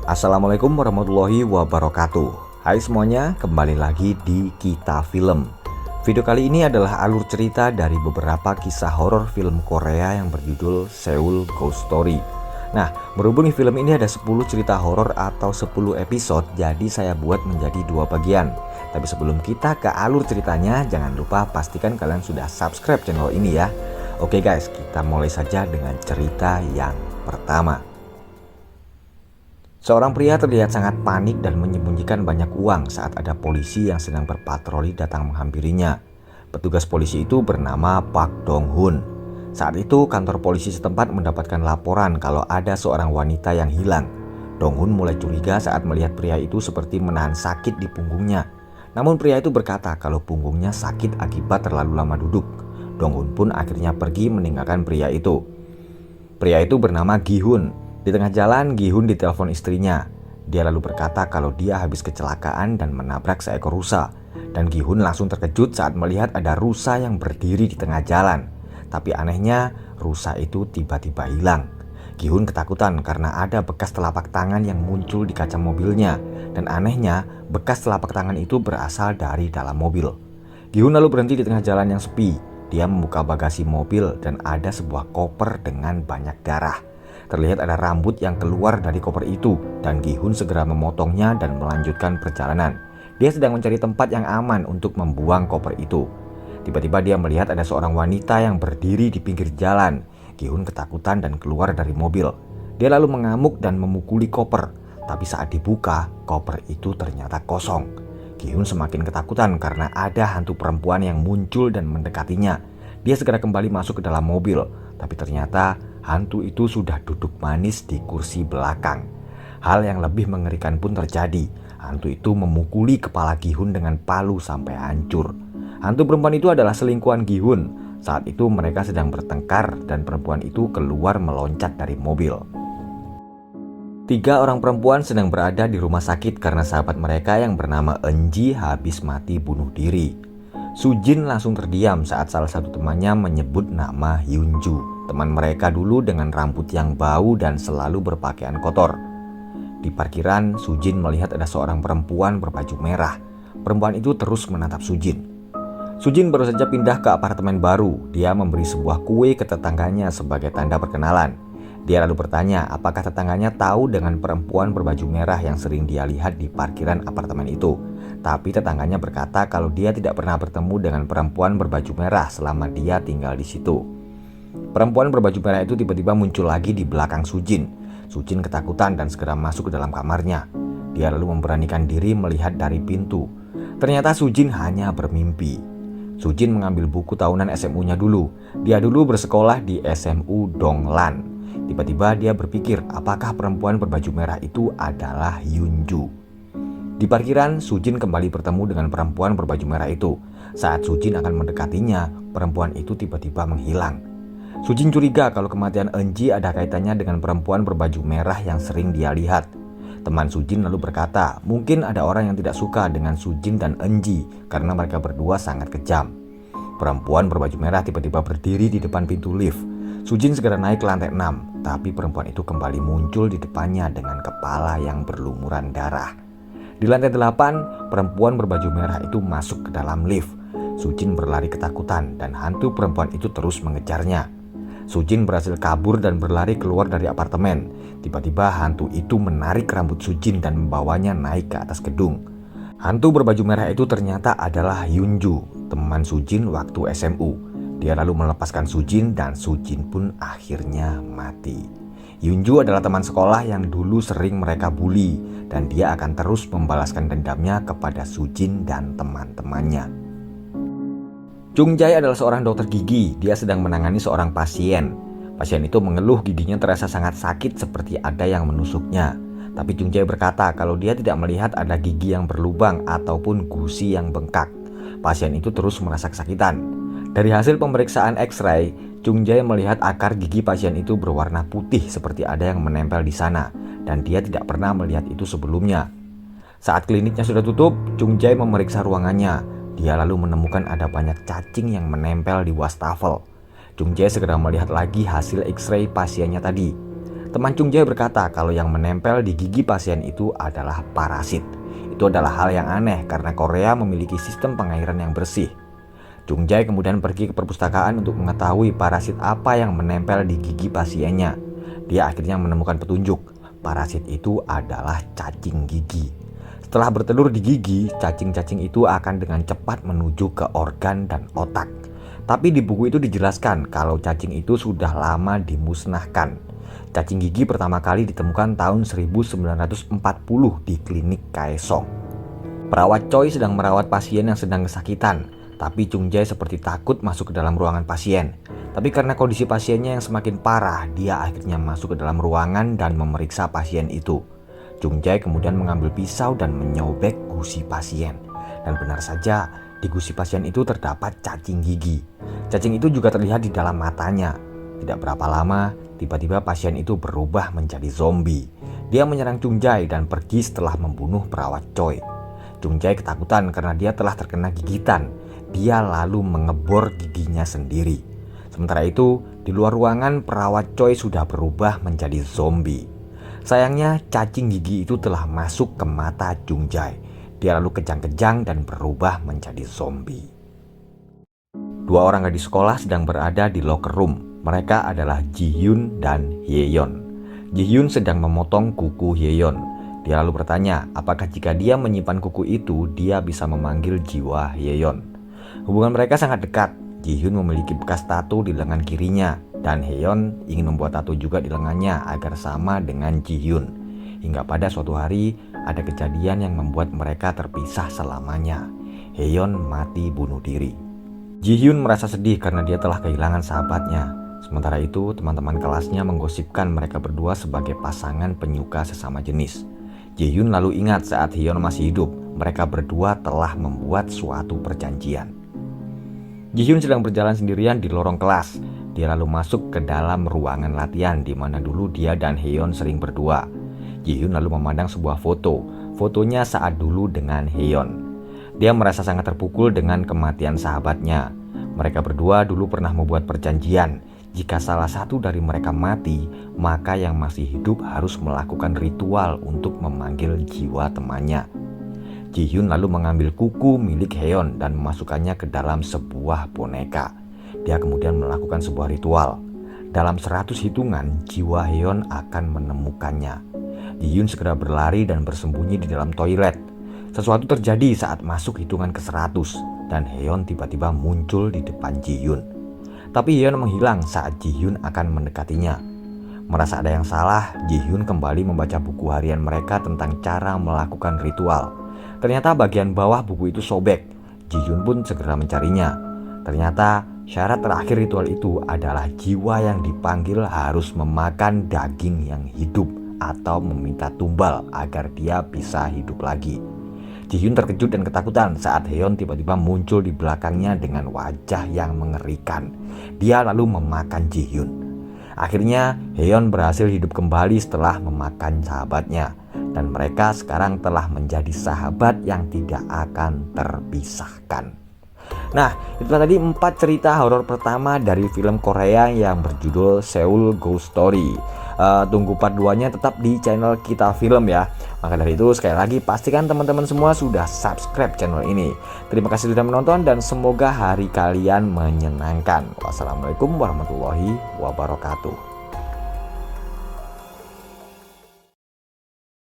Assalamualaikum warahmatullahi wabarakatuh. Hai semuanya, kembali lagi di Kita Film. Video kali ini adalah alur cerita dari beberapa kisah horor film Korea yang berjudul Seoul Ghost Story. Nah, berhubung film ini ada 10 cerita horor atau 10 episode, jadi saya buat menjadi 2 bagian. Tapi sebelum kita ke alur ceritanya, jangan lupa pastikan kalian sudah subscribe channel ini ya. Oke guys, kita mulai saja dengan cerita yang pertama. Seorang pria terlihat sangat panik dan menyembunyikan banyak uang saat ada polisi yang sedang berpatroli datang menghampirinya. Petugas polisi itu bernama Park Dong Hoon. Saat itu kantor polisi setempat mendapatkan laporan kalau ada seorang wanita yang hilang. Dong Hoon mulai curiga saat melihat pria itu seperti menahan sakit di punggungnya. Namun pria itu berkata kalau punggungnya sakit akibat terlalu lama duduk. Dong Hoon pun akhirnya pergi meninggalkan pria itu. Pria itu bernama Gi Hoon. Di tengah jalan, Gi Hoon ditelepon istrinya. Dia lalu berkata kalau dia habis kecelakaan dan menabrak seekor rusa. Dan Gi Hoon langsung terkejut saat melihat ada rusa yang berdiri di tengah jalan. Tapi anehnya, rusa itu tiba-tiba hilang. Gi Hoon ketakutan karena ada bekas telapak tangan yang muncul di kaca mobilnya. Dan anehnya, bekas telapak tangan itu berasal dari dalam mobil. Gi Hoon lalu berhenti di tengah jalan yang sepi. Dia membuka bagasi mobil dan ada sebuah koper dengan banyak darah. Terlihat ada rambut yang keluar dari koper itu dan Gi Hoon segera memotongnya dan melanjutkan perjalanan. Dia sedang mencari tempat yang aman untuk membuang koper itu. Tiba-tiba dia melihat ada seorang wanita yang berdiri di pinggir jalan. Gi Hoon ketakutan dan keluar dari mobil. Dia lalu mengamuk dan memukuli koper. Tapi saat dibuka, koper itu ternyata kosong. Gi Hoon semakin ketakutan karena ada hantu perempuan yang muncul dan mendekatinya. Dia segera kembali masuk ke dalam mobil. Tapi ternyata hantu itu sudah duduk manis di kursi belakang. Hal yang lebih mengerikan pun terjadi. Hantu itu memukuli kepala Gi Hoon dengan palu sampai hancur. Hantu perempuan itu adalah selingkuhan Gi Hoon. Saat itu mereka sedang bertengkar dan perempuan itu keluar meloncat dari mobil. 3 orang perempuan sedang berada di rumah sakit karena sahabat mereka yang bernama Eunji habis mati bunuh diri. Sujin langsung terdiam saat salah satu temannya menyebut nama Hyunju, teman mereka dulu dengan rambut yang bau dan selalu berpakaian kotor. Di parkiran, Sujin melihat ada seorang perempuan berbaju merah. Perempuan itu terus menatap Sujin. Sujin baru saja pindah ke apartemen baru. Dia memberi sebuah kue ke tetangganya sebagai tanda perkenalan. Dia lalu bertanya apakah tetangganya tahu dengan perempuan berbaju merah yang sering dia lihat di parkiran apartemen itu. Tapi tetangganya berkata kalau dia tidak pernah bertemu dengan perempuan berbaju merah selama dia tinggal di situ. Perempuan berbaju merah itu tiba-tiba muncul lagi di belakang Sujin. Sujin ketakutan dan segera masuk ke dalam kamarnya. Dia lalu memberanikan diri melihat dari pintu. Ternyata Sujin hanya bermimpi. Sujin mengambil buku tahunan SMU-nya dulu. Dia dulu bersekolah di SMU Donglan. Tiba-tiba dia berpikir apakah perempuan berbaju merah itu adalah Hyunju. Di parkiran, Sujin kembali bertemu dengan perempuan berbaju merah itu. Saat Sujin akan mendekatinya, perempuan itu tiba-tiba menghilang. Sujin curiga kalau kematian Eunji ada kaitannya dengan perempuan berbaju merah yang sering dia lihat. Teman Sujin lalu berkata, mungkin ada orang yang tidak suka dengan Sujin dan Eunji karena mereka berdua sangat kejam. Perempuan berbaju merah tiba-tiba berdiri di depan pintu lift. Sujin segera naik ke lantai 6, tapi perempuan itu kembali muncul di depannya dengan kepala yang berlumuran darah. Di lantai 8, perempuan berbaju merah itu masuk ke dalam lift. Sujin berlari ketakutan dan hantu perempuan itu terus mengejarnya. Sujin berhasil kabur dan berlari keluar dari apartemen. Tiba-tiba hantu itu menarik rambut Sujin dan membawanya naik ke atas gedung. Hantu berbaju merah itu ternyata adalah Hyunju, teman Sujin waktu SMU. Dia lalu melepaskan Sujin dan Sujin pun akhirnya mati. Hyunju adalah teman sekolah yang dulu sering mereka bully dan dia akan terus membalaskan dendamnya kepada Sujin dan teman-temannya. Chung Jae adalah seorang dokter gigi. Dia sedang menangani seorang pasien. Pasien itu mengeluh giginya terasa sangat sakit seperti ada yang menusuknya. Tapi Chung Jae berkata kalau dia tidak melihat ada gigi yang berlubang ataupun gusi yang bengkak. Pasien itu terus merasa kesakitan. Dari hasil pemeriksaan X-ray, Chung Jae melihat akar gigi pasien itu berwarna putih seperti ada yang menempel di sana dan dia tidak pernah melihat itu sebelumnya. Saat kliniknya sudah tutup, Chung Jae memeriksa ruangannya. Dia lalu menemukan ada banyak cacing yang menempel di wastafel. Chung Jae segera melihat lagi hasil X-ray pasiennya tadi. Teman Chung Jae berkata kalau yang menempel di gigi pasien itu adalah parasit. Itu adalah hal yang aneh karena Korea memiliki sistem pengairan yang bersih. Chung Jae kemudian pergi ke perpustakaan untuk mengetahui parasit apa yang menempel di gigi pasiennya. Dia akhirnya menemukan petunjuk. Parasit itu adalah cacing gigi. Setelah bertelur di gigi, cacing-cacing itu akan dengan cepat menuju ke organ dan otak. Tapi di buku itu dijelaskan kalau cacing itu sudah lama dimusnahkan. Cacing gigi pertama kali ditemukan tahun 1940 di klinik Kaesong. Perawat Choi sedang merawat pasien yang sedang kesakitan, tapi Chung Jae seperti takut masuk ke dalam ruangan pasien. Tapi karena kondisi pasiennya yang semakin parah, dia akhirnya masuk ke dalam ruangan dan memeriksa pasien itu. Chung Jae kemudian mengambil pisau dan menyobek gusi pasien. Dan benar saja, di gusi pasien itu terdapat cacing gigi. Cacing itu juga terlihat di dalam matanya. Tidak berapa lama, tiba-tiba pasien itu berubah menjadi zombie. Dia menyerang Chung Jae dan pergi setelah membunuh perawat Choi. Chung Jae ketakutan karena dia telah terkena gigitan. Dia lalu mengebor giginya sendiri. Sementara itu, di luar ruangan perawat Choi sudah berubah menjadi zombie. Sayangnya, cacing gigi itu telah masuk ke mata Chung Jae. Dia lalu kejang-kejang dan berubah menjadi zombie. Dua orang gadis sekolah sedang berada di locker room. Mereka adalah Ji Hyun dan Hye Yeon. Ji Hyun sedang memotong kuku Hye Yeon. Dia lalu bertanya, apakah jika dia menyimpan kuku itu, dia bisa memanggil jiwa Hye Yeon. Hubungan mereka sangat dekat. Ji Hyun memiliki bekas tato di lengan kirinya, dan Hye Yeon ingin membuat tato juga di lengannya agar sama dengan Ji Hyun. Hingga pada suatu hari, ada kejadian yang membuat mereka terpisah selamanya. Hye Yeon mati bunuh diri. Ji Hyun merasa sedih karena dia telah kehilangan sahabatnya. Sementara itu, teman-teman kelasnya menggosipkan mereka berdua sebagai pasangan penyuka sesama jenis. Ji Hyun lalu ingat saat Hye Yeon masih hidup, mereka berdua telah membuat suatu perjanjian. Ji Hyun sedang berjalan sendirian di lorong kelas. Dia lalu masuk ke dalam ruangan latihan di mana dulu dia dan Hye Yeon sering berdua. Ji Hyun lalu memandang sebuah foto. Fotonya saat dulu dengan Hye Yeon. Dia merasa sangat terpukul dengan kematian sahabatnya. Mereka berdua dulu pernah membuat perjanjian. Jika salah satu dari mereka mati, maka yang masih hidup harus melakukan ritual untuk memanggil jiwa temannya. Ji Hyun lalu mengambil kuku milik Hye Yeon dan memasukkannya ke dalam sebuah boneka. Dia kemudian melakukan sebuah ritual. Dalam 100 hitungan, jiwa Hye Yeon akan menemukannya. Ji Hyun segera berlari dan bersembunyi di dalam toilet. Sesuatu terjadi saat masuk hitungan ke-100 dan Hye Yeon tiba-tiba muncul di depan Ji Hyun. Tapi Hye Yeon menghilang saat Ji Hyun akan mendekatinya. Merasa ada yang salah, Ji Hyun kembali membaca buku harian mereka tentang cara melakukan ritual. Ternyata bagian bawah buku itu sobek. Ji Hyun pun segera mencarinya. Ternyata syarat terakhir ritual itu adalah jiwa yang dipanggil harus memakan daging yang hidup atau meminta tumbal agar dia bisa hidup lagi. Ji Hyun terkejut dan ketakutan saat Hye Yeon tiba-tiba muncul di belakangnya dengan wajah yang mengerikan. Dia lalu memakan Ji Hyun. Akhirnya Hye Yeon berhasil hidup kembali setelah memakan sahabatnya. Dan mereka sekarang telah menjadi sahabat yang tidak akan terpisahkan. Nah, itu tadi 4 cerita horor pertama dari film Korea yang berjudul Seoul Ghost Story. Tunggu part 2-nya tetap di channel Kita Film ya. Maka dari itu sekali lagi pastikan teman-teman semua sudah subscribe channel ini. Terima kasih sudah menonton dan semoga hari kalian menyenangkan. Wassalamualaikum warahmatullahi wabarakatuh.